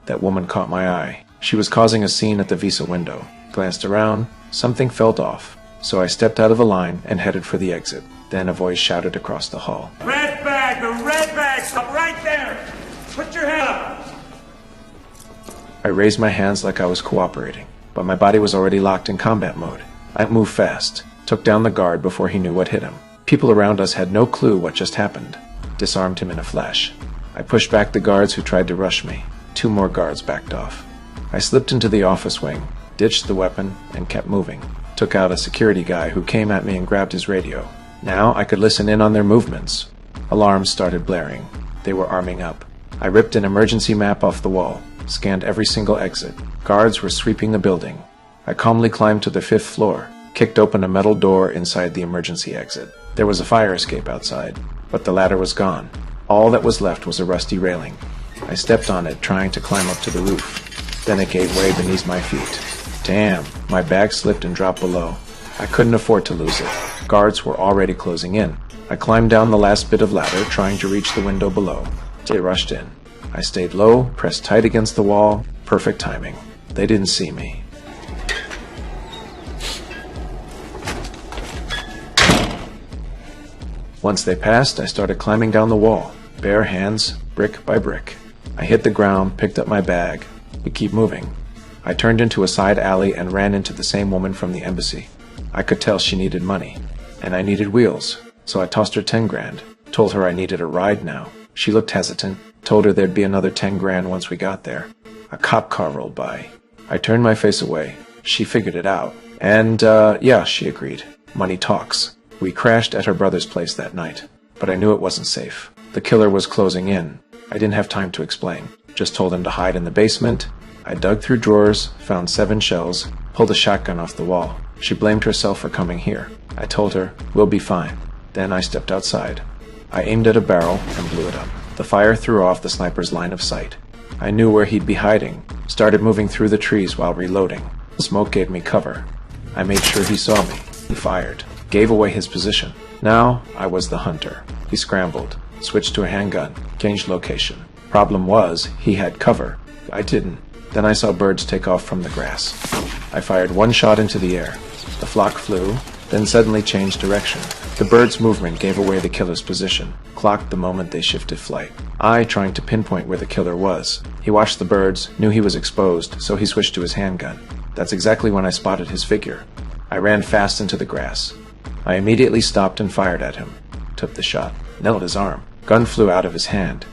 That woman caught my eye. She was causing a scene at the Visa window. Glanced around. Something felt off. So I stepped out of the line and headed for the exit. Then a voice shouted across the hall. Red bag! The red bag! Stop right there! Put your hand up! I raised my hands like I was cooperating, but my body was already locked in combat mode. I moved fast, took down the guard before he knew what hit him. People around us had no clue what just happened. Disarmed him in a flash. I pushed back the guards who tried to rush me. 2 more guards backed off. I slipped into the office wing, ditched the weapon, and kept moving. Took out a security guy who came at me and grabbed his radio. Now I could listen in on their movements. Alarms started blaring. They were arming up. I ripped an emergency map off the wall, scanned every single exit. Guards were sweeping the building. I calmly climbed to the 5th floor, kicked open a metal door inside the emergency exit. There was a fire escape outside, but the ladder was gone. All that was left was a rusty railing. I stepped on it, trying to climb up to the roof. Then it gave way beneath my feet. Damn, my bag slipped and dropped below. I couldn't afford to lose it. Guards were already closing in. I climbed down the last bit of ladder, trying to reach the window below. They rushed in. I stayed low, pressed tight against the wall. Perfect timing. They didn't see me. Once they passed, I started climbing down the wall, bare hands, brick by brick. I hit the ground, picked up my bag. We keep moving. I turned into a side alley and ran into the same woman from the embassy. I could tell she needed money, and I needed wheels, so I tossed her 10 grand. Told her I needed a ride now. She looked hesitant, told her there'd be another 10 grand once we got there. A cop car rolled by. I turned my face away. She figured it out. And, yeah, she agreed. Money talks. We crashed at her brother's place that night, but I knew it wasn't safe. The killer was closing in. I didn't have time to explain. Just told him to hide in the basement. I dug through drawers, found 7 shells, pulled a shotgun off the wall. She blamed herself for coming here. I told her, we'll be fine. Then I stepped outside. I aimed at a barrel and blew it up. The fire threw off the sniper's line of sight. I knew where he'd be hiding. Started moving through the trees while reloading. The smoke gave me cover. I made sure he saw me. He fired. Gave away his position. Now I was the hunter. He scrambled. Switched to a handgun. Changed location. Problem was, he had cover. I didn't. Then I saw birds take off from the grass. I fired 1 shot into the air. The flock flew, then suddenly changed direction. The bird's movement gave away the killer's position, clocked the moment they shifted flight. I trying to pinpoint where the killer was. He watched the birds, knew he was exposed, so he switched to his handgun. That's exactly when I spotted his figure. I ran fast into the grass. I immediately stopped and fired at him. Took the shot. Nailed his arm. Gun flew out of his hand.